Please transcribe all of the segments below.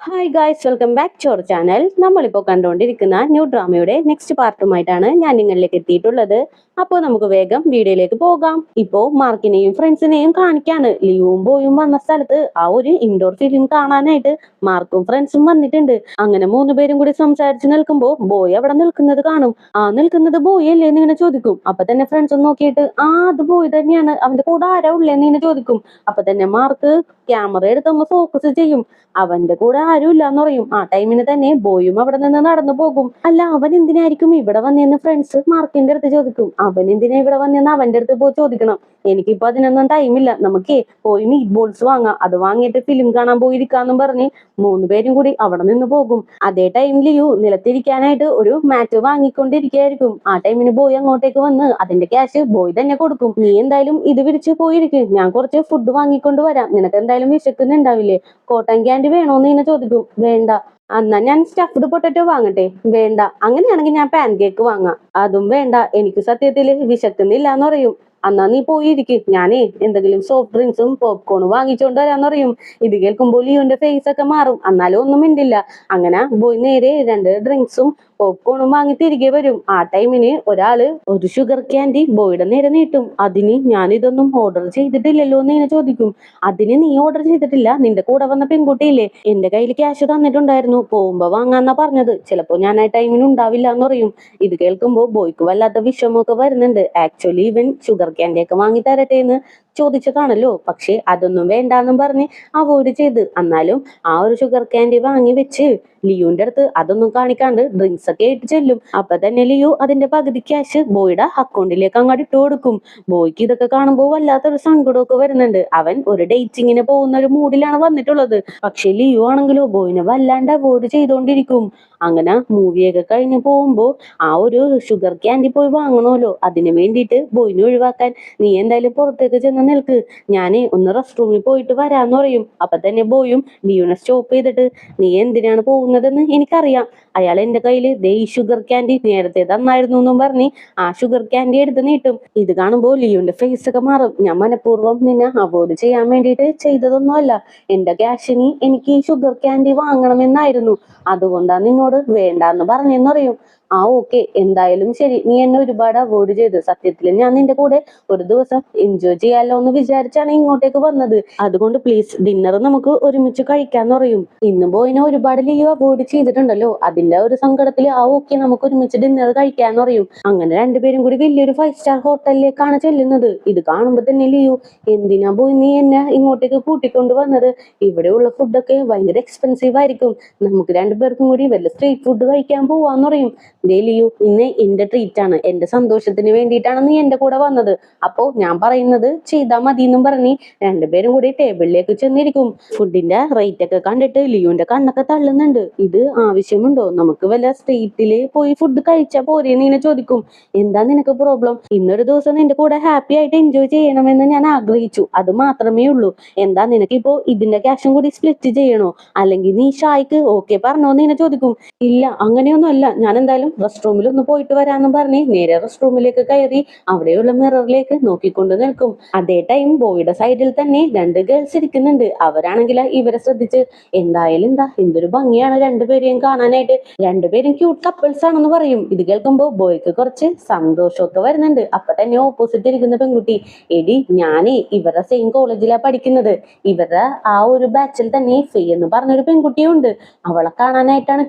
Hi guys, welcome back to our channel. നമ്മളിപ്പോൾ കണ്ടുകൊണ്ടിരിക്കുന്ന new ഡ്രാമയുടെ next പാർട്ടുമായിട്ടാണ് ഞാൻ നിങ്ങളിലേക്ക് എത്തിയിട്ടുള്ളത്. അപ്പോൾ നമുക്ക് വേഗം വീഡിയോയിലേക്ക് പോകാം. ഇപ്പോ മാർക്കിനെയും ഫ്രണ്ട്സിനെയും കാണിക്കാണ്. ലിയുവും ബോയും വന്ന സ്ഥലത്ത് ആ ഒരു ഇൻഡോർ ഫിലിം കാണാനായിട്ട് മാർക്കും ഫ്രണ്ട്സും വന്നിട്ടുണ്ട്. അങ്ങനെ മൂന്നുപേരും കൂടി സംസാരിച്ച് നിൽക്കുമ്പോൾ ബോയ് അവിടെ നിൽക്കുന്നത് കാണും. നിൽക്കുന്നത് ബോയ് അല്ലേ എന്ന് ഇങ്ങനെ ചോദിക്കും. അപ്പൊ തന്നെ ഫ്രണ്ട്സ് നോക്കിയിട്ട് അത് ബോയ് തന്നെയാണ്, അവന്റെ കൂടെ ആരാ ഉള്ളേന്ന് ഇങ്ങനെ ചോദിക്കും. അപ്പൊ തന്നെ മാർക്ക് ക്യാമറ എടുത്തൊന്ന് ഫോക്കസ് ചെയ്യും. അവന്റെ കൂടെ ആരും ഇല്ലാന്ന് പറയും. ആ ടൈമിന് തന്നെ ബോയും അവിടെ നിന്ന് നടന്നു പോകും. അല്ല, അവൻ എന്തിനായിരിക്കും ഇവിടെ വന്നേന്ന് ഫ്രണ്ട്സ് മാർക്കിന്റെ അടുത്ത് ചോദിക്കും. അവൻ എന്തിനാ ഇവിടെ വന്നേന്ന് അവന്റെ അടുത്ത് പോയി ചോദിക്കണം. എനിക്കിപ്പോ അതിനൊന്നും ടൈമില്ല, നമുക്കേ പോയി മീറ്റ് ബോൾസ് വാങ്ങാം, അത് വാങ്ങിയിട്ട് ഫിലിം കാണാൻ പോയിരിക്കാന്നും പറഞ്ഞ് മൂന്നുപേരും കൂടി അവിടെ നിന്ന് പോകും. അതേ ടൈമിൽ നിലത്തിരിക്കാനായിട്ട് ഒരു മാറ്റ് വാങ്ങിക്കൊണ്ടിരിക്കുകയായിരിക്കും. ആ ടൈമിന് ബോയ് അങ്ങോട്ടേക്ക് വന്ന് അതിന്റെ ക്യാഷ് ബോയ് തന്നെ കൊടുക്കും. നീ എന്തായാലും ഇത് വിരിച്ച് പോയിരിക്കും, ഞാൻ കുറച്ച് ഫുഡ് വാങ്ങിക്കൊണ്ട് വരാം, നിനക്ക് എന്തായാലും വിശക്കുന്നുണ്ടാവില്ലേ, കോട്ടൺ ക്യാൻഡി വേണോന്ന് ഇങ്ങനെ ചോദിക്കും. വേണ്ട. എന്നാ ഞാൻ സ്റ്റഫ്ഡ് പൊട്ടറ്റോ വാങ്ങട്ടെ? വേണ്ട. അങ്ങനെയാണെങ്കിൽ ഞാൻ പാൻ കേക്ക് വാങ്ങാം. അതും വേണ്ട, എനിക്ക് സത്യത്തിൽ വിശക്കുന്നില്ല എന്ന് പറയും. എന്നാ നീ പോയിരിക്കും, ഞാനേ എന്തെങ്കിലും സോഫ്റ്റ് ഡ്രിങ്ക്സും പോപ്കോണും വാങ്ങിച്ചോണ്ട് വരാന്ന് പറയും. ഇത് കേൾക്കുമ്പോൾ ലിയോന്റെ ഫേസ് ഒക്കെ മാറും. എന്നാലും ഒന്നും മിണ്ടില്ല. അങ്ങനെ പോയി നേരെ 2 ഡ്രിങ്ക്സും പോപ്കോണും വാങ്ങി തിരികെ വരും. ആ ടൈമിന് ഒരാള് ഒരു ഷുഗർ ക്യാൻഡി ബോയുടെ നേരെ നീട്ടും. അതിന് ഞാൻ ഇതൊന്നും ഓർഡർ ചെയ്തിട്ടില്ലല്ലോ എന്ന് ഇങ്ങനെ ചോദിക്കും. അതിന് നീ ഓർഡർ ചെയ്തിട്ടില്ല, നിന്റെ കൂടെ വന്ന പെൺകുട്ടിയില്ലേ എന്റെ കയ്യിൽ ക്യാഷ് തന്നിട്ടുണ്ടായിരുന്നു, പോകുമ്പോ വാങ്ങാന്നാ പറഞ്ഞത്, ചിലപ്പോ ഞാൻ ആ ടൈമിന് ഉണ്ടാവില്ല എന്ന് പറയും. ഇത് കേൾക്കുമ്പോ ബോയ്ക്ക് വല്ലാത്ത വിഷമമൊക്കെ വരുന്നുണ്ട്. ആക്ച്വലി ഇവൻ ഷുഗർ ക്യാൻഡി ഒക്കെ വാങ്ങി തരട്ടെ എന്ന് ചോദിച്ചതാണല്ലോ, പക്ഷെ അതൊന്നും വേണ്ടാന്നും പറഞ്ഞ് അവോയ്ഡ് ചെയ്ത്. എന്നാലും ആ ഒരു ഷുഗർ ക്യാൻഡി വാങ്ങി വെച്ച് ലിയുന്റെ അടുത്ത് അതൊന്നും കാണിക്കാണ്ട് ഡ്രിങ്ക്സ് ഒക്കെ ആയിട്ട് ചെല്ലും. അപ്പൊ തന്നെ ലിയു അതിന്റെ പകുതി ക്യാഷ് ബോയുടെ അക്കൗണ്ടിലേക്ക് അങ്ങോട്ട് ഇട്ട് കൊടുക്കും. ബോയ്ക്ക് ഇതൊക്കെ കാണുമ്പോൾ വല്ലാത്തൊരു സങ്കടമൊക്കെ വരുന്നുണ്ട്. അവൻ ഒരു ഡേറ്റിങ്ങിന് പോകുന്ന ഒരു മൂഡിലാണ് വന്നിട്ടുള്ളത്. പക്ഷെ ലിയു ആണെങ്കിലോ ബോയിനെ വല്ലാണ്ട് അവോയ്ഡ് ചെയ്തോണ്ടിരിക്കും. അങ്ങനെ മൂവിയൊക്കെ കഴിഞ്ഞ് പോകുമ്പോ ആ ഒരു ഷുഗർ ക്യാൻഡി പോയി വാങ്ങണമല്ലോ, അതിന് വേണ്ടിയിട്ട് ബോയിനെ ഒഴിവാക്കാൻ നീ എന്തായാലും പുറത്തേക്ക് ചെന്ന് നിൽക്ക്, ഞാനേ ഒന്ന് റെസ്റ്റ് റൂമിൽ പോയിട്ട് വരാന്ന് പറയും. അപ്പൊ തന്നെ ബോയും ലിയുനെ സ്റ്റോപ്പ് ചെയ്തിട്ട്, നീ എന്തിനാണ് പോകുന്നതെന്ന് എനിക്കറിയാം, അയാൾ എന്റെ കയ്യിൽ ദേ ഈ ഷുഗർ ക്യാൻഡി നേരത്തെ തന്നായിരുന്നു എന്നും പറഞ്ഞ് ആ ഷുഗർ ക്യാൻഡി എടുത്ത് നീട്ടും. ഇത് കാണുമ്പോൾ ലിയുന്റെ ഫേസ് ഒക്കെ മാറും. ഞാൻ മനഃപൂർവ്വം നിന്നെ അവോയ്ഡ് ചെയ്യാൻ വേണ്ടിയിട്ട് ചെയ്തതൊന്നുമല്ല, എന്റെ ക്യാഷിന് എനിക്ക് ഈ ഷുഗർ ക്യാൻഡി വാങ്ങണമെന്നായിരുന്നു, അതുകൊണ്ടാണ് നിന്നോട് വേണ്ടാന്ന് പറഞ്ഞെന്ന് പറയും. ഓക്കെ, എന്തായാലും ശരി, നീ എന്നെ ഒരുപാട് അവോയ്ഡ് ചെയ്തു, സത്യത്തിൽ ഞാൻ നിന്റെ കൂടെ ഒരു ദിവസം എൻജോയ് ചെയ്യാലോ എന്ന് വിചാരിച്ചാണ് ഇങ്ങോട്ടേക്ക് വന്നത്, അതുകൊണ്ട് പ്ലീസ് ഡിന്നർ നമുക്ക് ഒരുമിച്ച് കഴിക്കാന്ന് പറയും. ഇന്ന് ബോയിനെ ഒരുപാട് ലീവ് അവോയ്ഡ് ചെയ്തിട്ടുണ്ടല്ലോ, അതിന്റെ ഒരു സങ്കടത്തിൽ ഓക്കെ നമുക്ക് ഒരുമിച്ച് ഡിന്നർ കഴിക്കാന്ന് പറയും. അങ്ങനെ രണ്ടുപേരും കൂടി വലിയൊരു 5 സ്റ്റാർ ഹോട്ടലിലേക്കാണ് ചെല്ലുന്നത്. ഇത് കാണുമ്പോ തന്നെ ലിയു, എന്തിനാ ബോയ് നീ എന്നെ ഇങ്ങോട്ടേക്ക് കൂട്ടിക്കൊണ്ട് വന്നത്, ഇവിടെയുള്ള ഫുഡൊക്കെ ഭയങ്കര എക്സ്പെൻസീവ് ആയിരിക്കും, നമുക്ക് രണ്ടുപേർക്കും കൂടി വല്ല സ്ട്രീറ്റ് ഫുഡ് കഴിക്കാൻ പോവാന്ന് പറയും. ദേ ലിയു, ഇന്ന് എന്റെ ട്രീറ്റ് ആണ്, എന്റെ സന്തോഷത്തിന് വേണ്ടിയിട്ടാണ് നീ എന്റെ കൂടെ വന്നത്, അപ്പോ ഞാൻ പറയുന്നത് ചെയ്താൽ മതി എന്നും പറഞ്ഞ് രണ്ടുപേരും കൂടി ടേബിളിലേക്ക് ചെന്നിരിക്കും. ഫുഡിന്റെ റേറ്റ് ഒക്കെ കണ്ടിട്ട് ലിയുന്റെ കണ്ണൊക്കെ തള്ളുന്നുണ്ട്. ഇത് ആവശ്യമുണ്ടോ, നമുക്ക് വല്ല സ്ട്രീറ്റില് പോയി ഫുഡ് കഴിച്ചാ പോരെന്ന് ഇങ്ങനെ ചോദിക്കും. എന്താ നിനക്ക് പ്രോബ്ലം, ഇന്നൊരു ദിവസം നിന്റെ കൂടെ ഹാപ്പി ആയിട്ട് എൻജോയ് ചെയ്യണമെന്ന് ഞാൻ ആഗ്രഹിച്ചു, അത് മാത്രമേ ഉള്ളൂ, എന്താ നിനക്കിപ്പോ ഇതിന്റെ ക്യാഷും കൂടി സ്പ്ലിറ്റ് ചെയ്യണോ, അല്ലെങ്കിൽ നീ ഷായ്ക്ക് ഓക്കെ പറഞ്ഞോന്ന് ഇങ്ങനെ ചോദിക്കും. ഇല്ല, അങ്ങനെയൊന്നും അല്ല, ഞാൻ എന്തായാലും റെസ്റ്റ് റൂമിൽ ഒന്ന് പോയിട്ട് വരാന്നും പറഞ്ഞ് നേരെ റെസ്റ്റ് റൂമിലേക്ക് കയറി അവിടെയുള്ള മിററിലേക്ക് നോക്കിക്കൊണ്ട് നിൽക്കും. അതേ ടൈം ബോയുടെ സൈഡിൽ തന്നെ 2 ഗേൾസ് ഇരിക്കുന്നുണ്ട്. അവരാണെങ്കിൽ ഇവരെ ശ്രദ്ധിച്ച്, എന്തായാലും എന്താ എന്തൊരു ഭംഗിയാണ് രണ്ടുപേരെയും കാണാനായിട്ട്, രണ്ടുപേരും ക്യൂട്ട് കപ്പിൾസ് ആണെന്ന് പറയും. ഇത് കേൾക്കുമ്പോൾ ബോയ്ക്ക് കുറച്ച് സന്തോഷമൊക്കെ വരുന്നുണ്ട്. അപ്പൊ തന്നെ ഓപ്പോസിറ്റ് ഇരിക്കുന്ന പെൺകുട്ടി, എടി ഞാനേ ഇവരുടെ സെയിം കോളേജിലാണ് പഠിക്കുന്നത്, ഇവരുടെ ആ ഒരു ബാച്ചിൽ തന്നെ ഫെയ് എന്ന് പറഞ്ഞൊരു പെൺകുട്ടിയുണ്ട്, അവളെ കാണാനായിട്ടാണ്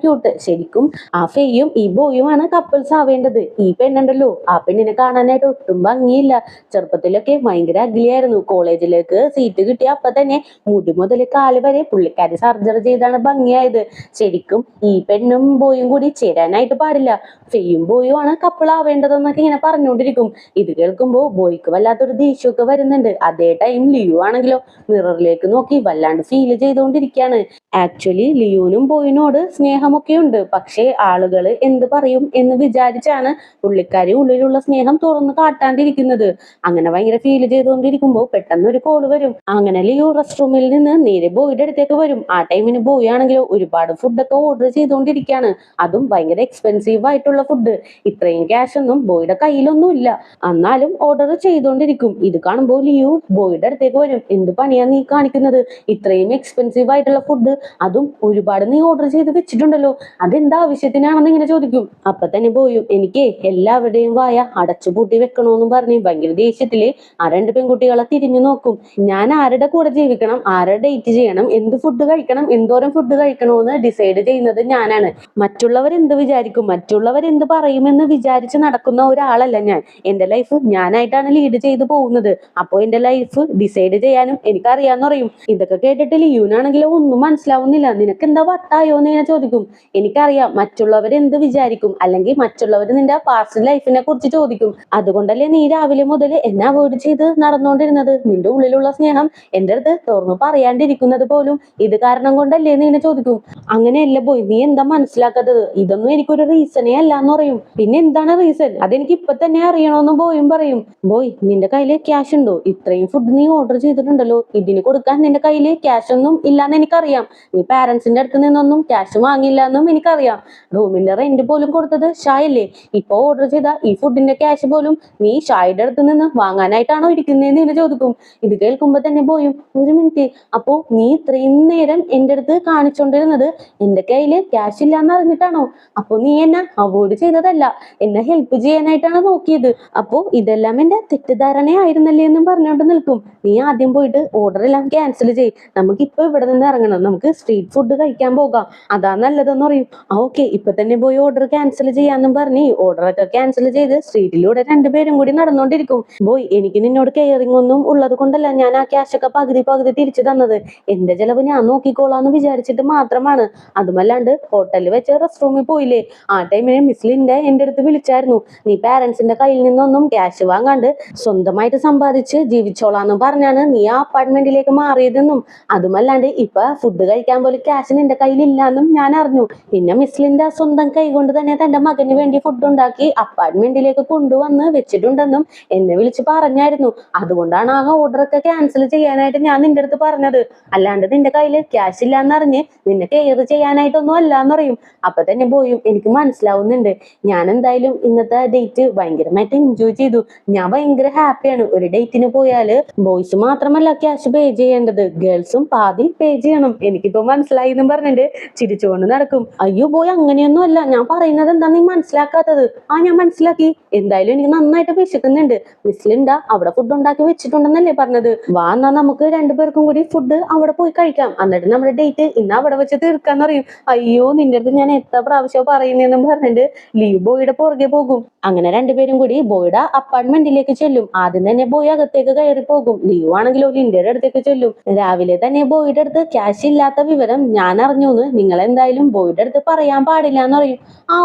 ക്യൂട്ട്, ശരിക്കും ആ ഫെയ്യും ഈ ബോയുമാണ് കപ്പിൾസ് ആവേണ്ടത്. ഈ പെണ്ണുണ്ടല്ലോ, ആ പെണ്ണിനെ കാണാനായിട്ട് ഒട്ടും ഭംഗിയില്ല, ചെറുപ്പത്തിലൊക്കെ ഭയങ്കര അഗ്ലിയായിരുന്നു, കോളേജിലേക്ക് സീറ്റ് കിട്ടിയ അപ്പൊ തന്നെ മുടി മുതൽ കാല് വരെ പുള്ളിക്കാരി സർജറി ചെയ്താണ് ഭംഗിയായത്. ശരിക്കും ഈ പെണ്ണും ബോയും കൂടി ചേരാനായിട്ട് പാടില്ല, ഫെയ്യും ബോയും ആണ് കപ്പിൾ ആവേണ്ടതെന്നൊക്കെ ഇങ്ങനെ പറഞ്ഞുകൊണ്ടിരിക്കും. ഇത് കേൾക്കുമ്പോൾ ബോയ്ക്ക് വല്ലാത്തൊരു ദേഷ്യമൊക്കെ വരുന്നുണ്ട്. അതേ ടൈം ലിയു ആണെങ്കിലോ മിററിലേക്ക് നോക്കി വല്ലാണ്ട് ഫീൽ ചെയ്തുകൊണ്ടിരിക്കുകയാണ്. ആക്ച്വലി ലിയുനും ബോയിനോട് സ്നേഹമൊക്കെ ഉണ്ട്, പക്ഷേ ആളുകൾ എന്ത് പറയും എന്ന് വിചാരിച്ചാണ് പുള്ളിക്കാരി ഉള്ളിലുള്ള സ്നേഹം തുറന്ന് കാട്ടാണ്ടിരിക്കുന്നത്. അങ്ങനെ ഭയങ്കര ഫീൽ ചെയ്തുകൊണ്ടിരിക്കുമ്പോൾ പെട്ടെന്ന് ഒരു കോള് വരും. അങ്ങനെ ലിയു റെസ്റ്റ് റൂമിൽ നിന്ന് നേരെ ബോയുടെ അടുത്തേക്ക് വരും. ആ ടൈമിന് ബോയ് ആണെങ്കിലോ ഒരുപാട് ഫുഡൊക്കെ ഓർഡർ ചെയ്തുകൊണ്ടിരിക്കുകയാണ്, അതും ഭയങ്കര എക്സ്പെൻസീവ് ആയിട്ടുള്ള ഫുഡ്. ഇത്രയും ക്യാഷ് ഒന്നും ബോയുടെ കയ്യിലൊന്നും ഇല്ല. എന്നാലും ഓർഡർ ചെയ്തോണ്ടിരിക്കും. ഇത് കാണുമ്പോൾ ലിയു ബോയുടെ അടുത്തേക്ക് വരും. എന്ത് പണിയാ നീ കാണിക്കുന്നത്? ഇത്രയും എക്സ്പെൻസീവ് ആയിട്ടുള്ള ഫുഡ്, അതും ഒരുപാട് നീ ഓർഡർ ചെയ്ത് വെച്ചിട്ടുണ്ടല്ലോ, അതെന്താ ആവശ്യത്തിനാണെന്ന് ഇങ്ങനെ ചോദിക്കും. അപ്പൊ തന്നെ ബോയും എനിക്ക് എല്ലാവരുടെയും വായ അടച്ചുപൂട്ടി വെക്കണോന്നും പറഞ്ഞ് ഭയങ്കര ദേഷ്യത്തില് ആ രണ്ട് പെൺകുട്ടികളെ തിരിഞ്ഞു നോക്കും. ഞാൻ ആരുടെ കൂടെ ജീവിക്കണം, ആരുടെ ഡേറ്റ് ചെയ്യണം, എന്ത് ഫുഡ് കഴിക്കണം, എന്തോരം ഫുഡ് കഴിക്കണമെന്ന് ഡിസൈഡ് ചെയ്യുന്നത് ഞാനാണ്. മറ്റുള്ളവർ എന്ത് വിചാരിക്കും, മറ്റുള്ളവർ എന്ത് പറയുമെന്ന് വിചാരിച്ച് നടക്കുന്ന ഒരാളല്ല ഞാൻ. എന്റെ ലൈഫ് ഞാനായിട്ടാണ് ലീഡ് ചെയ്തു പോകുന്നത്. അപ്പോൾ എന്റെ ലൈഫ് ഡിസൈഡ് ചെയ്യാനും എനിക്കറിയാന്ന് പറയും. ഇതൊക്കെ കേട്ടിട്ട് ലിയൂനാണെങ്കിലോ ഒന്നും മനസ്സിലാവുന്നില്ല. നിനക്ക് എന്താ വട്ടായോ എന്ന് ഇങ്ങനെ ചോദിക്കും. എനിക്കറിയാം മറ്റുള്ളവർ എന്ത് വിചാരിക്കും, അല്ലെങ്കിൽ മറ്റുള്ളവർ നിന്റെ പാസ്റ്റ് ലൈഫിനെ കുറിച്ച് ചോദിക്കും. അതുകൊണ്ടല്ലേ നീ രാവിലെ മുതൽ എന്നെ അവോയ്ഡ് ചെയ്ത് നടന്നുകൊണ്ടിരുന്നത്. നിന്റെ ഉള്ളിലുള്ള സ്നേഹം എന്റെ അടുത്ത് തുറന്നു പറയാണ്ടിരിക്കുന്നത് പോലും ഇത് കാരണം കൊണ്ടല്ലേ എന്ന് ഇങ്ങനെ ചോദിക്കും. അങ്ങനെയല്ല ബോയ്, നീ എന്താ മനസ്സിലാക്കാത്തത്? ഇതൊന്നും എനിക്കൊരു റീസണേ അല്ല എന്ന് പറയും. പിന്നെ എന്താണ് റീസൺ? അതെനിക്ക് ഇപ്പൊ തന്നെ അറിയണോന്ന് ബോയും പറയും. ബോയ്, നിന്റെ കയ്യില് ക്യാഷ് ഉണ്ടോ? ഇത്രയും ഫുഡ് നീ ഓർഡർ ചെയ്തിട്ടുണ്ടല്ലോ, ഇതിന് കൊടുക്കാൻ നിന്റെ കയ്യില് ക്യാഷ് ഒന്നും ഇല്ലാന്ന് എനിക്കറിയാം. നീ പാരന്റ്സിന്റെ അടുത്ത് നിന്നൊന്നും ക്യാഷ് വാങ്ങില്ല എന്നും എനിക്കറിയാം. റൂമിന്റെ റെന്റ് പോലും കൊടുത്തത് ഷായല്ലേ. ഇപ്പൊ ഓർഡർ ചെയ്ത ഈ ഫുഡിന്റെ ക്യാഷ് പോലും നീ ഷായുടെ അടുത്ത് നിന്ന് വാങ്ങാനായിട്ടാണോ ഇരിക്കുന്നതെന്ന് ഇങ്ങനെ ചോദിക്കും. ഇത് കേൾക്കുമ്പോ തന്നെ ബോയും ഒരു മിനിറ്റ്, അപ്പോ നീ ഇത്രയും നേരം എന്റെ അടുത്ത് കാണിച്ചോണ്ടിരുന്നത് എന്റെ കയ്യില് ക്യാഷ് ഇല്ലാന്ന് അറിഞ്ഞിട്ടാണോ? അപ്പൊ നീ എന്നെ അവോയ്ഡ് ചെയ്തതല്ല, എന്നെ ഹെൽപ്പ് ചെയ്യാനായിട്ടാണ് നോക്കിയത്. അപ്പോ ഇതെല്ലാം എന്റെ തെറ്റിദ്ധാരണയായിരുന്നല്ലേ എന്നും പറഞ്ഞുകൊണ്ട് നിൽക്കും. നീ ആദ്യം പോയിട്ട് ഓർഡർ എല്ലാം ക്യാൻസൽ ചെയ്, നമുക്ക് ഇപ്പൊ ഇവിടെ നിന്ന് ഇറങ്ങണം, നമുക്ക് സ്ട്രീറ്റ് ഫുഡ് കഴിക്കാൻ പോകാം, അതാ നല്ലതെന്ന് പറയും. ഓക്കെ, ഇപ്പൊ തന്നെ പോയി ഓർഡർ ക്യാൻസൽ ചെയ്യാന്നും പറഞ്ഞ് ഓർഡറൊക്കെ ക്യാൻസൽ ചെയ്ത് സ്ട്രീറ്റിലൂടെ രണ്ടുപേരും കൂടി നടന്നുകൊണ്ടിരിക്കും. ബോയ്, എനിക്ക് നിന്നോട് കെയറിംഗ് ഒന്നും ഉള്ളത് കൊണ്ടല്ല ഞാൻ ആ ക്യാഷ് ഒക്കെ പകുതി പകുതി തിരിച്ചു തന്നത്. എന്റെ ചെലവ് ഞാൻ നോക്കിക്കോളാന്ന് വിചാരിച്ചിട്ട് മാത്രമാണ്. അതുമല്ലാണ്ട് ഹോട്ടലിൽ വെച്ച് റെസ്റ്റ് റൂമിൽ പോയില്ലേ, ആ ടൈമിന് മിസ് ലിൻഡ എന്റെ അടുത്ത് വിളിച്ചായിരുന്നു. നീ പാരന്റ്സിന്റെ കയ്യിൽ നിന്നൊന്നും ക്യാഷ് വാങ്ങാണ്ട് സ്വന്തമായിട്ട് സമ്പാദിച്ച് ജീവിച്ചോളാന്ന് പറഞ്ഞാണ് നീ ആ അപ്പാർട്ട്മെന്റിലേക്ക് മാറിയതെന്നും, അതുമല്ലാണ്ട് ഇപ്പൊ ഫുഡ് കഴിക്കാൻ പോലും ക്യാഷ് നിന്റെ കയ്യിലില്ലാന്നും ഞാൻ അറിഞ്ഞു. പിന്നെ മിസ് ലിൻഡ സ്വന്തം കൈ കൊണ്ട് തന്നെ തന്റെ മകന് വേണ്ടി ഫുഡ് ഉണ്ടാക്കി അപ്പാർട്ട്മെന്റിലേക്ക് കൊണ്ടുവന്ന് വെച്ചിട്ടുണ്ടെന്നും എന്നെ വിളിച്ച് പറഞ്ഞായിരുന്നു. അതുകൊണ്ടാണ് ആ ഓർഡർ ഒക്കെ ക്യാൻസൽ ചെയ്യാനായിട്ട് ഞാൻ നിന്റെ അടുത്ത് പറഞ്ഞത്. അല്ലാണ്ട് നിന്റെ കയ്യില് ക്യാഷ് ഇല്ലാന്ന് അറിഞ്ഞ് നിന്നെ കെയർ ചെയ്യാനായിട്ടൊന്നും അല്ലാന്ന് പറയും. അപ്പൊ തന്നെ ബോയും എനിക്ക് മനസ്സിലാവുന്നുണ്ട്. ഞാൻ എന്തായാലും ഇന്നത്തെ ഡേറ്റ് ഭയങ്കരമായിട്ട് എൻജോയ് ചെയ്തു. ഞാൻ ഭയങ്കര ഹാപ്പിയാണ്. ഒരു ഡേറ്റിന് പോയാല് ബോയ്സ് മാത്രമല്ല ക്യാഷ് പേ ചെയ്യേണ്ടത്, ഗേൾസും പാതി പേ ചെയ്യണം. എനിക്കിപ്പോ മനസ്സിലായി എന്നും പറഞ്ഞിട്ട് ചിരിച്ചുകൊണ്ട് നടക്കും. അയ്യോ ബോയ്, അങ്ങനെയൊന്നും അല്ല, ഞാൻ പറയുന്നത് എന്താ നീ മനസ്സിലാക്കാത്തത്? ഞാൻ മനസ്സിലാക്കി. എന്തായാലും എനിക്ക് നന്നായിട്ട് വിശക്കുന്നുണ്ട്. മിസ് ലിൻഡ അവിടെ ഫുഡ് ഉണ്ടാക്കി വെച്ചിട്ടുണ്ടെന്നല്ലേ പറഞ്ഞത്? വാ, എന്നാ നമുക്ക് രണ്ടുപേർക്കും കൂടി ഫുഡ് അവിടെ പോയി കഴിക്കാം, എന്നിട്ട് നമ്മുടെ ഡേറ്റ് ഇന്ന് അവിടെ വെച്ച് തീർക്കാന്ന് പറയും. അയ്യോ, നിന്റെ അടുത്ത് ഞാൻ എത്ര പ്രാവശ്യം പറയുന്നെന്നും പറഞ്ഞിട്ട് ലിയു ബോയുടെ പുറകെ പോകും. അങ്ങനെ രണ്ടുപേരും കൂടി ബോയുടെ അപ്പാർട്ട്മെന്റിലേക്ക് ചെല്ലും. ആദ്യം തന്നെ ബോയ് അകത്തേക്ക് കയറി പോകും. ലിയു ആണെങ്കിലോ ലിൻഡയുടെ അടുത്തേക്ക് ചെല്ലും. രാവിലെ തന്നെ ബോയുടെ അടുത്ത് ക്യാഷ് ഇല്ലാത്ത വിവരം ഞാൻ അറിഞ്ഞൂന്ന് നിങ്ങൾ എന്തായാലും ബോയുടെ അടുത്ത് പറയാൻ പാടില്ല എന്ന് പറയും.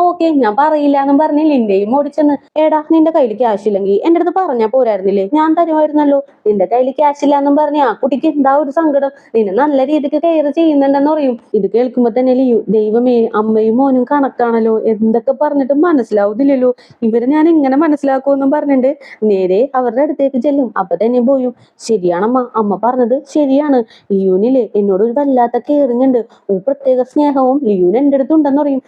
ഓക്കെ, ഞാൻ പറയില്ല എന്നും പറഞ്ഞ് ലിൻഡയും ഓടിച്ചെന്ന്, എടാ നിന്റെ കയ്യിൽ ക്യാഷ് ഇല്ലെങ്കിൽ എന്റെ അടുത്ത് പറഞ്ഞാൽ പോരായിരുന്നില്ലേ, ഞാൻ തരുമായിരുന്നല്ലോ. നിന്റെ കയ്യിൽ ക്യാഷ് ഇല്ല എന്നും പറഞ്ഞ ആ കുട്ടിക്ക് എന്താ ഒരു സങ്കടം, നിന്നെ നല്ല രീതിക്ക് കെയർ ചെയ്യുന്നുണ്ടെന്ന് പറയും. ഇത് കേൾക്കുമ്പോ തന്നെ ലിയു, ദൈവമേ, അമ്മയും മോനും കണക്കാണല്ലോ, എന്തൊക്കെ പറഞ്ഞിട്ട് മനസ്സിലാവുന്നില്ലല്ലോ, ഇവരെ ഞാൻ എങ്ങനെ മനസ്സിലാക്കുമെന്നും പറഞ്ഞിട്ട് നേരെ അവരുടെ അടുത്തേക്ക് ചെല്ലും. അപ്പൊ തന്നെ ബോയും, ശരിയാണമ്മ, അമ്മ പറഞ്ഞത് ശരിയാണ്. ലിയൂനില്ലേ എന്നോട് ഒരു വല്ലാത്ത കെയറിങ് ഉണ്ട്, ഒരു പ്രത്യേക സ്നേഹവും ലിയൂന് എന്റെ അടുത്ത് ഉണ്ടെന്ന് പറയും.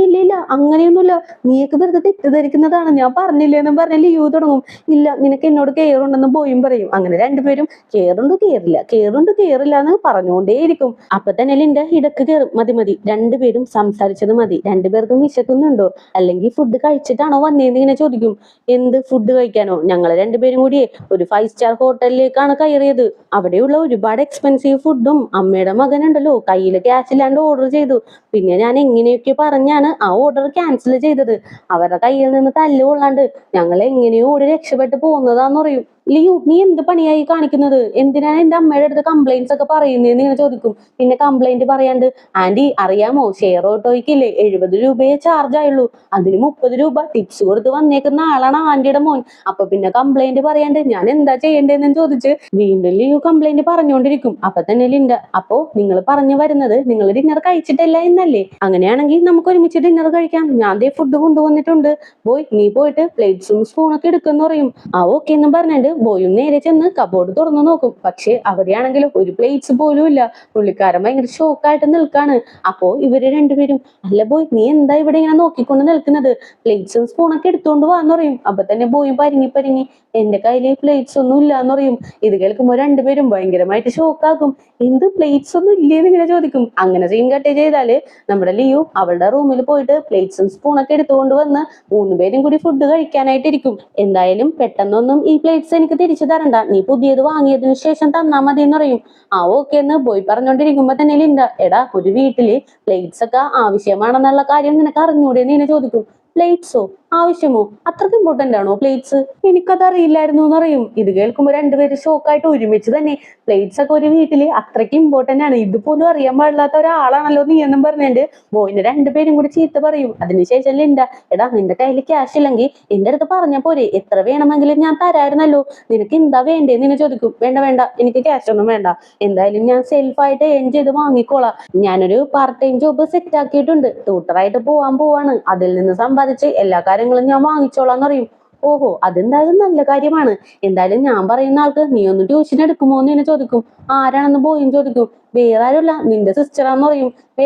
ഇല്ല ഇല്ല, അങ്ങനെയൊന്നുമില്ല, നീയൊക്കെ വെറുതെ തെറ്റിദ്ധരിക്കുന്നതാണ്, ഞാൻ പറഞ്ഞില്ലേ എന്നും പറഞ്ഞ ലിയു തുടങ്ങും. ഇല്ല, നിനക്ക് എന്നോട് കെയർ ഉണ്ടെന്ന് ബോയും പറയും. അങ്ങനെ രണ്ടുപേരും കെയറുണ്ട് കെയറില്ല, കെയറുണ്ട് കെയറില്ല എന്ന് പറഞ്ഞുകൊണ്ടേയിരിക്കും. അപ്പൊ തന്നെ ലിൻഡ ഇടക്ക് കയറും. മതി മതി, രണ്ടുപേരും സംസാരിച്ചത് മതി, രണ്ടുപേർക്കും വിശക്കുന്നുണ്ടോ അല്ലെങ്കിൽ ഫുഡ് കഴിച്ചിട്ടാണോ വന്നേന്ന് ഇങ്ങനെ ചോദിക്കും. എന്ത് ഫുഡ് കഴിക്കാനോ? ഞങ്ങൾ രണ്ടുപേരും കൂടിയേ ഒരു 5 സ്റ്റാർ ഹോട്ടലിലേക്കാണ് കയറിയത്. അവിടെയുള്ള ഒരുപാട് എക്സ്പെൻസീവ് ഫുഡും അമ്മയുടെ മകനുണ്ടല്ലോ കയ്യിൽ ക്യാഷ് ഇല്ലാണ്ട് ഓർഡർ ചെയ്തു. പിന്നെ ഞാൻ എങ്ങനെയൊക്കെ പറഞ്ഞാണ് ആ ഓർഡർ ക്യാൻസൽ ചെയ്തത്. അവരുടെ കയ്യിൽ നിന്ന് തല്ല് കൊള്ളാണ്ട് ഞങ്ങൾ എങ്ങനെയോ ഓടി രക്ഷപ്പെട്ട് പോകുന്നതാന്ന് പറയും. ലിയു, നീ എന്ത് പണിയായി കാണിക്കുന്നത്? എന്തിനാണ് എന്റെ അമ്മയുടെ അടുത്ത് കംപ്ലൈന്റ്സ് ഒക്കെ പറയുന്നതെന്ന് ഇങ്ങനെ ചോദിക്കും. പിന്നെ കംപ്ലൈന്റ് പറയാണ്ട്, ആന്റി അറിയാമോ, ഷെയർ ഓട്ടോയ്ക്കില്ലേ 70 രൂപയെ ചാർജ് ആയുള്ളൂ, അതിന് 30 രൂപ ടിപ്സ് കൊടുത്ത് വന്നേക്കുന്ന ആളാണ് ആന്റിയുടെ മോൻ. അപ്പൊ പിന്നെ കംപ്ലൈന്റ് പറയാണ്ട് ഞാൻ എന്താ ചെയ്യേണ്ടതെന്ന് ചോദിച്ച് വീണ്ടും ലിയു കംപ്ലൈന്റ് പറഞ്ഞുകൊണ്ടിരിക്കും. അപ്പൊ തന്നെ ലിൻഡ, അപ്പോ നിങ്ങൾ പറഞ്ഞു വരുന്നത് നിങ്ങൾ ഡിന്നർ കഴിച്ചിട്ടില്ല എന്നല്ലേ? അങ്ങനെയാണെങ്കിൽ നമുക്ക് ഒരുമിച്ച് ഡിന്നർ കഴിക്കാം, ഞാൻ ദേ ഫുഡ് കൊണ്ടുവന്നിട്ടുണ്ട്, പോയി നീ പോയിട്ട് പ്ലേറ്റ്സും സ്പൂണൊക്കെ എടുക്കുമെന്ന് പറയും. ഓക്കെ എന്നും പറഞ്ഞിട്ട് ബോയും നേരെ ചെന്ന് കബോർഡ് തുറന്നു നോക്കും. പക്ഷെ അവിടെയാണെങ്കിലും ഒരു പ്ലേറ്റ്സ് പോലും ഇല്ല. പുള്ളിക്കാരൻ ഭയങ്കര ഷോക്കായിട്ട് നിൽക്കാണ്. അപ്പോ ഇവര് രണ്ടുപേരും, അല്ല ബോയ്, നീ എന്താ ഇവിടെ ഇങ്ങനെ നോക്കിക്കൊണ്ട് നിൽക്കുന്നത്? പ്ലേറ്റ്സും സ്പൂണൊക്കെ എടുത്തോണ്ട് വാന്ന് പറയും. അപ്പൊ തന്നെ ബോയും പരിങ്ങി എന്റെ കയ്യില് പ്ലേറ്റ്സ് ഒന്നും ഇല്ലാന്ന് പറയും. ഇത് കേൾക്കുമ്പോ രണ്ടുപേരും ഭയങ്കരമായിട്ട് ഷോക്കാകും. എന്ത് പ്ലേറ്റ്സ് ഒന്നും ഇല്ലേന്ന് ഇങ്ങനെ ചോദിക്കും. അങ്ങനെ സീൻ കട്ട് ചെയ്താല് നമ്മുടെ ലിയു അവളുടെ റൂമിൽ പോയിട്ട് പ്ലേറ്റ്സും സ്പൂണൊക്കെ എടുത്തുകൊണ്ട് വന്ന് മൂന്നുപേരും കൂടി ഫുഡ് കഴിക്കാനായിട്ടിരിക്കും. എന്തായാലും പെട്ടെന്നൊന്നും ഈ പ്ലേറ്റ്സ് എനിക്ക് തിരിച്ചു തരണ്ട, നീ പുതിയത് വാങ്ങിയതിനു ശേഷം തന്നാ മതി എന്ന് പറയും. ആ ഓക്കെ എന്ന് ബോയ് പറഞ്ഞോണ്ടിരിക്കുമ്പോ തന്നെ ലിൻഡ, എടാ ഒരു വീട്ടില് പ്ലേറ്റ്സ് ഒക്കെ ആവശ്യമാണെന്നുള്ള കാര്യം നിനക്ക് അറിഞ്ഞൂടെ എന്ന് ചോദിക്കും. പ്ലേറ്റ്സോ? ആവശ്യമോ? അത്രയ്ക്ക് ഇമ്പോർട്ടന്റ് ആണോ പ്ലേറ്റ്സ്? എനിക്കത് അറിയില്ലായിരുന്നു എന്ന് പറയും. ഇത് കേൾക്കുമ്പോൾ രണ്ടുപേരും ഷോക്കായിട്ട് ഒരുമിച്ച് തന്നെ, പ്ലേറ്റ്സ് ഒക്കെ ഒരു വീട്ടില് അത്രയ്ക്ക് ഇമ്പോർട്ടന്റ് ആണ്, ഇതുപോലും അറിയാൻ പാടില്ലാത്ത ഒരാളാണല്ലോ നീ എന്നും പറഞ്ഞിട്ട് ബോയിനെ രണ്ടുപേരും കൂടി ചീത്ത പറയും. അതിനുശേഷം ലിൻഡ, എടാ നിന്റെ കയ്യിൽ ക്യാഷ് ഇല്ലെങ്കിൽ എന്റെ അടുത്ത് പറഞ്ഞ പോരെ, എത്ര വേണമെങ്കിലും ഞാൻ തരായിരുന്നല്ലോ, നിനക്ക് എന്താ വേണ്ടേ നിന്നെ ചോദിക്കും. വേണ്ട വേണ്ട, എനിക്ക് ക്യാഷ് ഒന്നും വേണ്ട, എന്തായാലും ഞാൻ സെൽഫായിട്ട് ഏൺ ചെയ്ത് വാങ്ങിക്കോളാം. ഞാനൊരു പാർട്ട് ടൈം ജോബ് സെറ്റ് ആക്കിയിട്ടുണ്ട്, ട്യൂട്ടറായിട്ട് പോവാണ്, അതിൽ നിന്ന് സമ്പാദിച്ച് എല്ലാ കാര്യങ്ങളും ഞാൻ വാങ്ങിച്ചോളാന്ന് പറയും. ഓഹോ, അതെന്തായാലും നല്ല കാര്യമാണ്. എന്തായാലും ഞാൻ പറയുന്ന ആൾക്ക് നീ ഒന്ന് ട്യൂഷൻ എടുക്കുമോ എന്ന് എന്നെ ചോദിക്കും. ആരാണെന്ന് ബോയും ചോദിക്കും. വേറെ ആരുമല്ല, നിന്റെ സിസ്റ്ററാന്ന് പറയും.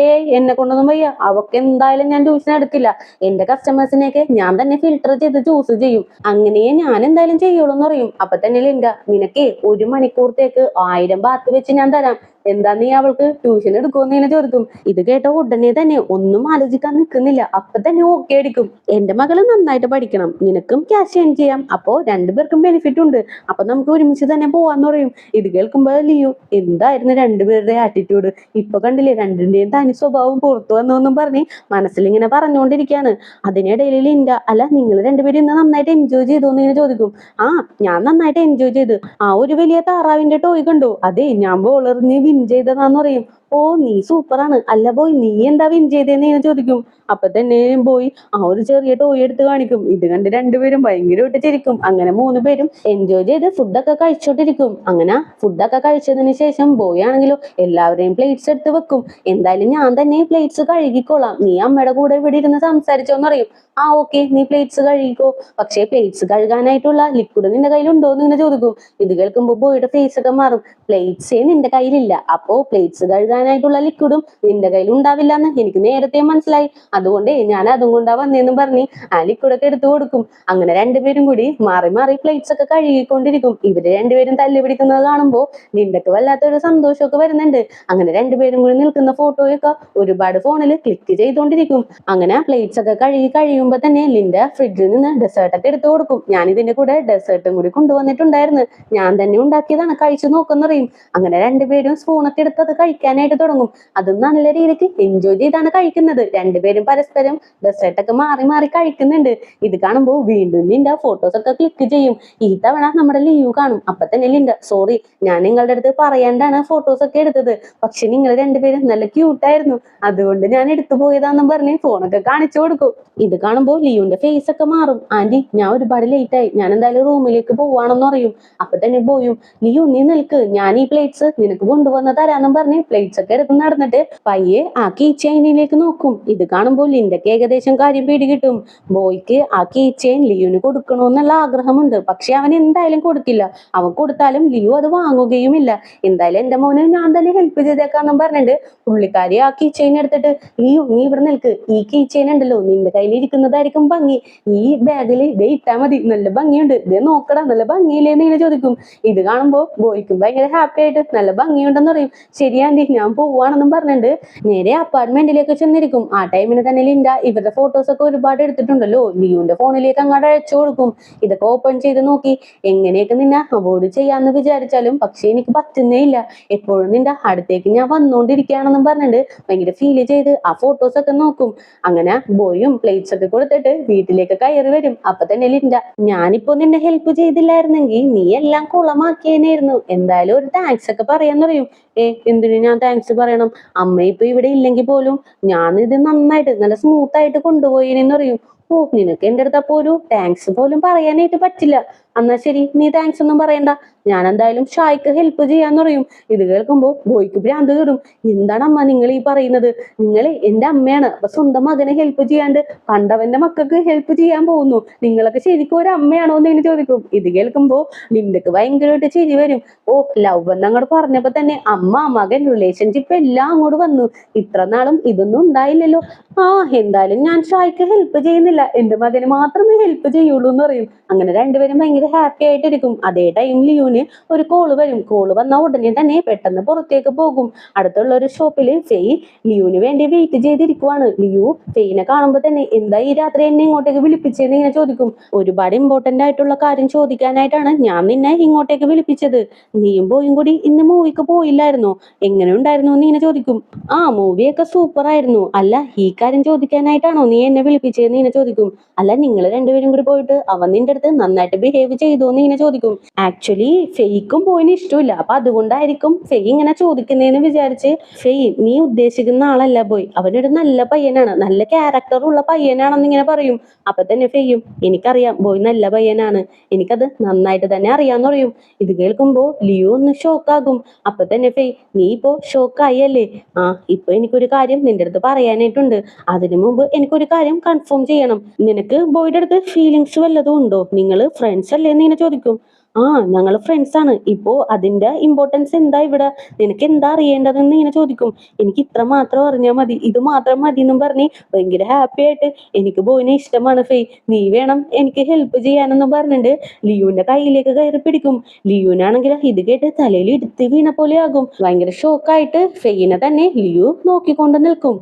എന്നെ കൊണ്ടൊന്നും വയ്യ, അവക്ക് എന്തായാലും ഞാൻ ട്യൂഷൻ എടുക്കില്ല. എന്റെ കസ്റ്റമേഴ്സിനെയൊക്കെ ഞാൻ തന്നെ ഫിൽട്ടർ ചെയ്ത് ചൂസ് ചെയ്യും, അങ്ങനെയേ ഞാൻ എന്തായാലും ചെയ്യുള്ളൂ എന്ന് പറയും. അപ്പൊ തന്നെ ലിൻഡ, നിനക്ക് 1 മണിക്കൂറത്തേക്ക് 1000 ബാത്ത് വെച്ച് ഞാൻ തരാം, എന്താ നീ അവൾക്ക് ട്യൂഷൻ എടുക്കുമെന്ന് ഇങ്ങനെ ചോദിക്കും. ഇത് കേട്ട ഉടനെ തന്നെ ഒന്നും ആലോചിക്കാൻ നിൽക്കുന്നില്ല, അപ്പൊ തന്നെ ഓക്കെ അടിക്കും. എന്റെ മകള് നന്നായിട്ട് പഠിക്കണം, നിനക്കും ക്യാഷ് ഏൺ ചെയ്യാം, അപ്പോ രണ്ടുപേർക്കും ബെനിഫിറ്റ് ഉണ്ട്, അപ്പൊ നമുക്ക് ഒരുമിച്ച് തന്നെ പോവാന്ന് പറയും. ഇത് കേൾക്കുമ്പോ ലിയു, എന്തായിരുന്നു രണ്ടുപേരുടെ ആറ്റിറ്റ്യൂഡ്, ഇപ്പൊ കണ്ടില്ലേ രണ്ടിന്റെയും തനി സ്വഭാവം പുറത്തു വന്നോന്നും പറഞ്ഞ് മനസ്സിലിങ്ങനെ പറഞ്ഞുകൊണ്ടിരിക്കുകയാണ്. അതിനിടയിൽ ലിൻഡ, അല്ല നിങ്ങൾ രണ്ടുപേരും ഇന്ന് നന്നായിട്ട് എൻജോയ് ചെയ്തു എന്ന് ഇങ്ങനെ ചോദിക്കും. ആ, ഞാൻ നന്നായിട്ട് എൻജോയ് ചെയ്തു. ആ ഒരു വലിയ താറാവിന്റെ ടോയ് കണ്ടോ, അതെ ഞാൻ ബോളറിഞ്ഞ് വിൻ ചെയ്തതാന്ന് പറയും. ഓ നീ സൂപ്പറാണ്, അല്ല ബോയ് നീ എന്താ വിൻ ചെയ്തേന്ന് ഇങ്ങനെ ചോദിക്കും. അപ്പൊ തന്നെ ബോയ് ആ ഒരു ചെറിയ ടോയ് എടുത്ത് കാണിക്കും. ഇത് കണ്ട് രണ്ടുപേരും ഭയങ്കരമായിട്ട് ചിരിക്കും. അങ്ങനെ 3 പേരും എൻജോയ് ചെയ്ത് ഫുഡൊക്കെ കഴിച്ചോണ്ടിരിക്കും. അങ്ങനെ ഫുഡൊക്കെ കഴിച്ചതിന് ശേഷം ബോയ് ആണെങ്കിലോ എല്ലാവരെയും പ്ലേറ്റ്സ് എടുത്ത് വെക്കും. എന്തായാലും ഞാൻ തന്നെ പ്ലേറ്റ്സ് കഴുകിക്കോളാം, നീ അമ്മയുടെ കൂടെ ഇവിടെ ഇരുന്ന് സംസാരിച്ചോന്ന് പറയും. ആ ഓക്കെ, നീ പ്ലേറ്റ്സ് കഴുകിക്കോ, പക്ഷേ പ്ലേറ്റ്സ് കഴുകാനായിട്ടുള്ള ലിക്വിഡ് നിന്റെ കയ്യിലുണ്ടോ എന്ന് ഇങ്ങനെ ചോദിക്കും. ഇത് കേൾക്കുമ്പോൾ ബോയുടെ ഫേസ് ഒക്കെ മാറും. പ്ലേറ്റ്സേ നിന്റെ കയ്യിലില്ല, അപ്പോ പ്ലേറ്റ്സ് കഴുകാനായിട്ടുള്ള ലിക്വിഡും നിന്റെ കയ്യിൽ ഉണ്ടാവില്ല എന്ന് എനിക്ക് നേരത്തെ മനസ്സിലായി, അതുകൊണ്ട് ഞാൻ അതും കൊണ്ടാ വന്നേന്നും പറഞ്ഞ് ആ ലിക്വിഡൊക്കെ എടുത്തു കൊടുക്കും. അങ്ങനെ രണ്ടുപേരും കൂടി മാറി മാറി പ്ലേറ്റ്സ് ഒക്കെ കഴുകിക്കൊണ്ടിരിക്കും. ഇവര് രണ്ടുപേരും തല്ലി പിടിക്കുന്നത് കാണുമ്പോൾ ലിൻഡക്ക് വല്ലാത്തൊരു സന്തോഷമൊക്കെ വരുന്നുണ്ട്. അങ്ങനെ രണ്ടുപേരും കൂടി നിൽക്കുന്ന ഫോട്ടോയൊക്കെ ഒരുപാട് ഫോണിൽ ക്ലിക്ക് ചെയ്തുകൊണ്ടിരിക്കും. അങ്ങനെ പ്ലേറ്റ്സ് ഒക്കെ കഴിയുമ്പോ തന്നെ ലിൻഡ ഫ്രിഡ്ജിൽ നിന്ന് ഡെസേർട്ട് ഒക്കെ എടുത്തു കൊടുക്കും. ഞാൻ ഇതിന്റെ കൂടെ ഡെസേർട്ടും കൂടി കൊണ്ടുവന്നിട്ടുണ്ടായിരുന്നു, ഞാൻ തന്നെ ഉണ്ടാക്കിയതാണ്, കഴിച്ചു നോക്കെന്ന് പറയും. അങ്ങനെ രണ്ടുപേരും സ്പൂണൊക്കെ എടുത്ത് അത് കഴിക്കാനായിട്ട് തുടങ്ങും. അതും നല്ല രീതിക്ക് എൻജോയ് ചെയ്താണ് കഴിക്കുന്നത്. രണ്ടുപേരും പരസ്പരം ഡെസേർട്ടൊക്കെ മാറി മാറി കഴിക്കുന്നുണ്ട്. ഇത് കാണുമ്പോൾ വീണ്ടും ലിൻഡ ഫോട്ടോസ് ഒക്കെ ക്ലിക്ക് ചെയ്യും. ഈ തവണ നമ്മുടെ ലിയു കാണും. അപ്പൊ തന്നെ ലിൻഡ, സോറി, ഞാൻ നിങ്ങളുടെ അടുത്ത് പറയാണ്ടാണ് ഫോട്ടോസ് ഒക്കെ എടുത്തത്, പക്ഷെ നിങ്ങൾ രണ്ടുപേരും നല്ല ക്യൂട്ടായിരുന്നു, അതുകൊണ്ട് ഞാൻ എടുത്തു പോയതാന്നും പറഞ്ഞ് ഫോണൊക്കെ കാണിച്ചു കൊടുക്കും. ഇത് കാണുമ്പോൾ ലിയുവിന്റെ ഫേസ് ഒക്കെ മാറും. ആന്റി, ഞാൻ ഒരുപാട് ലേറ്റ് ആയി, ഞാൻ എന്തായാലും റൂമിലേക്ക് പോവാണെന്ന് പറയും. അപ്പൊ തന്നെ പോയും, ലിയു നീ നിൽക്ക്, ഞാൻ ഈ പ്ലേറ്റ്സ് നിനക്ക് കൊണ്ടുവന്ന് തരാന്നും പറഞ്ഞ് പ്ലേറ്റ്സ് ഒക്കെ എടുത്ത് നടന്നിട്ട് പയ്യെ ആ കീ ചെയിനിലേക്ക് നോക്കും. ഇത് കാണുമ്പോൾ ലിൻഡക്ക് ഏകദേശം കാര്യം പിടികിട്ടും. ബോയ്ക്ക് ആ കീ ചെയിൻ ലിയുവിന് കൊടുക്കണമെന്നുള്ള ആഗ്രഹമുണ്ട്, പക്ഷെ അവൻ എന്തായാലും കൊടുക്കില്ല. അവൻ കൊടുത്താലും ലിയു അത് വാങ്ങുകയുമില്ല. എന്തായാലും എന്റെ മോനെ ഞാൻ തന്നെ ഹെൽപ്പ് ചെയ്തേക്കാന്നും പറഞ്ഞിട്ട് പുള്ളിക്കാരി ആ കീ ചെയിൻ എടുത്തിട്ട്, ലിയു നീ ഇവിടെ നിൽക്ക്, ഈ കീ ചെയിൻ ഉണ്ടല്ലോ നിന്റെ കയ്യിൽ ഇരിക്കുന്നതായിരിക്കും ഭംഗി, ഈ ബാഗിൽ ഇതേ ഇട്ടാ മതി, നല്ല ഭംഗിയുണ്ട്, ഇതേ നോക്കടാ നല്ല ഭംഗിയില്ലേന്ന് ഇങ്ങനെ ചോദിക്കും. ഇത് കാണുമ്പോൾ ബോയ്ക്കും ഭയങ്കര ഹാപ്പി ആയിട്ട് നല്ല ഭംഗിയുണ്ടെന്ന് പറയും. ശരി ആന്റി, ഞാൻ പോവാണെന്നും പറഞ്ഞിട്ട് നേരെ അപ്പാർട്ട്മെന്റിലേക്ക് ചെന്നിരിക്കും. ആ ടൈമിന് തന്നെ ലിൻഡ ഇവരുടെ ഫോട്ടോസ് ഒക്കെ ഒരുപാട് എടുത്തിട്ടുണ്ടല്ലോ, ലിയുവിന്റെ ഫോണിലേക്ക് അങ്ങോട്ട് അയച്ചു കൊടുക്കും. ഇതൊക്കെ ഓപ്പൺ ചെയ്ത് നോക്കി എങ്ങനെയൊക്കെ നിന്നെ അവോയ്ഡ് ചെയ്യാന്ന് വിചാരിച്ചാലും പക്ഷെ എനിക്ക് പറ്റുന്നേ ഇല്ല, എപ്പോഴും നിന്റെ അടുത്തേക്ക് ഞാൻ വന്നോണ്ടിരിക്കുകയാണെന്നും പറഞ്ഞിട്ട് ഭയങ്കര ഫീൽ ചെയ്ത് ആ ഫോട്ടോസ് ഒക്കെ നോക്കും. അങ്ങനെ ബോയും പ്ലേറ്റ്സ് ഒക്കെ കൊടുത്തിട്ട് വീട്ടിലേക്ക് കയറി വരും. അപ്പൊ തന്നെ ലിൻഡ, ഞാനിപ്പോ നിന്നെ ഹെൽപ്പ് ചെയ്തില്ലായിരുന്നെങ്കിൽ നീ എല്ലാം കുളമാക്കിയേനായിരുന്നു, എന്തായാലും ഒരു താങ്ക്സ് ഒക്കെ പറയാന്ന് പറയും. എന്തിനു ഞാൻ താങ്ക്സ് പറയണം, അമ്മ ഇപ്പൊ ഇവിടെ ഇല്ലെങ്കിൽ പോലും ഞാൻ ഇത് നന്നായിട്ട് നല്ല സ്മൂത്ത് ആയിട്ട് കൊണ്ടുപോയിന്ന് പറയും. ഓ നിനക്ക് എന്റെ അടുത്ത് അപ്പൊ ഒരു താങ്ക്സ് പോലും പറയാനായിട്ട് പറ്റില്ല. എന്നാ ശരി, നീ താങ്ക്സ് ഒന്നും പറയണ്ട. ഞാൻ എന്തായാലും ഷായ്ക്ക് ഹെൽപ്പ് ചെയ്യാന്ന് പറയും. ഇത് കേൾക്കുമ്പോ ബോയ്ക്ക് ഭ്രാന്ത് കയറും. എന്താണ് അമ്മ നിങ്ങൾ ഈ പറയുന്നത്? നിങ്ങൾ എന്റെ അമ്മയാണ്, അപ്പൊ സ്വന്തം മകനെ ഹെൽപ്പ് ചെയ്യാണ്ട് കണ്ടവന്റെ മക്കൾക്ക് ഹെൽപ്പ് ചെയ്യാൻ പോകുന്നു. നിങ്ങളൊക്കെ ശരിക്കും ഒരു അമ്മയാണോ എന്ന് എനിക്ക് ചോദിക്കും. ഇത് കേൾക്കുമ്പോ ലിൻഡക്ക് ഭയങ്കരമായിട്ട് ചിരി വരും. ഓ ലവ് എന്ന് അങ്ങോട്ട് പറഞ്ഞപ്പോ തന്നെ അമ്മ മകൻ റിലേഷൻഷിപ്പ് എല്ലാം അങ്ങോട്ട് വന്നു. ഇത്ര നാളും ഇതൊന്നും ഉണ്ടായില്ലല്ലോ. ആ എന്തായാലും ഞാൻ ഷായ്ക്ക് ഹെൽപ്പ് ചെയ്യുന്നില്ല, എന്റെ മകന് മാത്രമേ ഹെൽപ്പ് ചെയ്യുള്ളൂ എന്ന് പറയും. അങ്ങനെ രണ്ടുപേരും ഭയങ്കര ഹാപ്പി ആയിട്ടിരിക്കും. അതേ ടൈം ലിയുന് ഒരു കോള് വരും. കോള് വന്ന ഉടനെ തന്നെ പെട്ടെന്ന് പുറത്തേക്ക് പോകും. അടുത്തുള്ള ഒരു ഷോപ്പില് ഫെയ് ലിയുന് വേണ്ടി വെയിറ്റ് ചെയ്തിരിക്കുവാണ്. ലിയു ഫെയിനെ കാണുമ്പോ തന്നെ എന്താ ഈ രാത്രി എന്നെ ഇങ്ങോട്ടേക്ക് വിളിപ്പിച്ചതെന്ന് ഇങ്ങനെ ചോദിക്കും. ഒരുപാട് ഇമ്പോർട്ടന്റ് ആയിട്ടുള്ള കാര്യം ചോദിക്കാനായിട്ടാണ് ഞാൻ നിന്നെ ഇങ്ങോട്ടേക്ക് വിളിപ്പിച്ചത്. നീയും പോയും കൂടി ഇന്ന് മൂവിക്ക് പോയില്ലായിരുന്നോ? എങ്ങനെ ഉണ്ടായിരുന്നു എന്ന് ഇങ്ങനെ ചോദിക്കും. ആ മൂവിയൊക്കെ സൂപ്പർ ആയിരുന്നു. അല്ല ഈ കാര്യം ചോദിക്കാനായിട്ടാണോ നീ എന്നെ വിളിപ്പിച്ചതെന്ന് ഇങ്ങനെ ചോദിക്കും. അല്ല നിങ്ങൾ രണ്ടുപേരും കൂടി പോയിട്ട് അവൻ നിന്റെ അടുത്ത് നന്നായിട്ട് ബിഹേവ് ചെയ്തു എന്ന് ഇങ്ങനെ ചോദിക്കും. ആക്ച്വലി ഫെയ്ക്കും പോയിന് ഇഷ്ടമില്ല, അപ്പൊ അതുകൊണ്ടായിരിക്കും ഫെയ് ഇങ്ങനെ ചോദിക്കുന്നതെന്ന് വിചാരിച്ച് ഫെയ് നീ ഉദ്ദേശിക്കുന്ന ആളല്ല ബോയ്, അവനൊരു നല്ല പയ്യനാണ്, നല്ല ക്യാരക്ടർ ഉള്ള പയ്യനാണെന്ന് ഇങ്ങനെ പറയും. അപ്പൊ തന്നെ ഫെയ്യും എനിക്കറിയാം ബോയ് നല്ല പയ്യനാണ്, എനിക്കത് നന്നായിട്ട് തന്നെ അറിയാന്ന് പറയും. ഇത് കേൾക്കുമ്പോ ലിയോ ഒന്ന് ഷോക്കാകും. അപ്പൊ തന്നെ ഫെയ് നീ ഇപ്പോ ഷോക്കായി അല്ലേ? ആ ഇപ്പൊ എനിക്കൊരു കാര്യം നിന്റെ അടുത്ത് പറയാനായിട്ടുണ്ട്. അതിനു മുമ്പ് എനിക്കൊരു കാര്യം കൺഫേം ചെയ്യണം. നിനക്ക് ബോയുടെ അടുത്ത് ഫീലിങ്സ് വല്ലതും ഉണ്ടോ? നിങ്ങൾ ഫ്രണ്ട്സ് അല്ലേ എന്ന് ഇങ്ങനെ ചോദിക്കും. ആ ഞങ്ങൾ ഫ്രണ്ട്സ് ആണ്. ഇപ്പോ അതിന്റെ ഇമ്പോർട്ടൻസ് എന്താ ഇവിടെ? നിനക്ക് എന്താ അറിയേണ്ടതെന്ന് ഇങ്ങനെ ചോദിക്കും. എനിക്ക് ഇത്ര മാത്രം അറിഞ്ഞാൽ മതി, ഇത് മാത്രം മതി എന്നും പറഞ്ഞ് ഭയങ്കര ഹാപ്പി ആയിട്ട് എനിക്ക് ബോയിനെ ഇഷ്ടമാണ് ഫെയ്, നീ വേണം എനിക്ക് ഹെൽപ്പ് ചെയ്യാനെന്നും പറഞ്ഞിട്ട് ലിയുവിന്റെ കയ്യിലേക്ക് കയറി പിടിക്കും. ലിയുവിനാണെങ്കിൽ ഇത് കേട്ട് തലയിൽ ഇടുത്തി വീണ പോലെ ആകും. ഭയങ്കര ഷോക്കായിട്ട് ഫെയിനെ തന്നെ ലിയു നോക്കിക്കൊണ്ട് നിൽക്കും.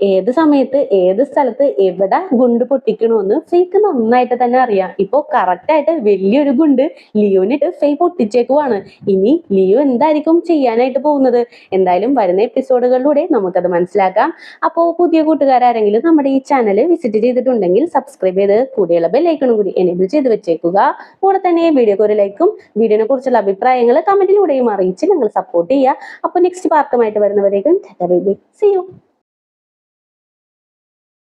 ഏത് സമയത്ത് ഏത് സ്ഥലത്ത് എവിടെ ഗുണ്ട് പൊട്ടിക്കണമെന്ന് ഫെയ്ക്ക് നന്നായിട്ട് തന്നെ അറിയാം. ഇപ്പൊ കറക്റ്റ് ആയിട്ട് വലിയൊരു ഗുണ്ട് ലിയോനിട്ട് ഫെയ് പൊട്ടിച്ചേക്കുവാണ്. ഇനി ലിയോ എന്തായിരിക്കും ചെയ്യാനായിട്ട് പോകുന്നത്? എന്തായാലും വരുന്ന എപ്പിസോഡുകളിലൂടെ നമുക്കത് മനസ്സിലാക്കാം. അപ്പോൾ പുതിയ കൂട്ടുകാരെങ്കിലും നമ്മുടെ ഈ ചാനൽ വിസിറ്റ് ചെയ്തിട്ടുണ്ടെങ്കിൽ സബ്സ്ക്രൈബ് ചെയ്ത് കൂടിയുള്ള ബെല്ലൈക്കണും കൂടി എനേബിൾ ചെയ്ത് വെച്ചേക്കുക. കൂടെ തന്നെ വീഡിയോക്ക് ഒരു ലൈക്കും വീഡിയോനെ കുറിച്ചുള്ള അഭിപ്രായങ്ങൾ കമന്റിലൂടെയും അറിയിച്ച് ഞങ്ങൾ സപ്പോർട്ട് ചെയ്യുക. അപ്പോൾ നെക്സ്റ്റ് പാർട്ടുമായിട്ട് വരുന്നവരേക്കും സീ യു.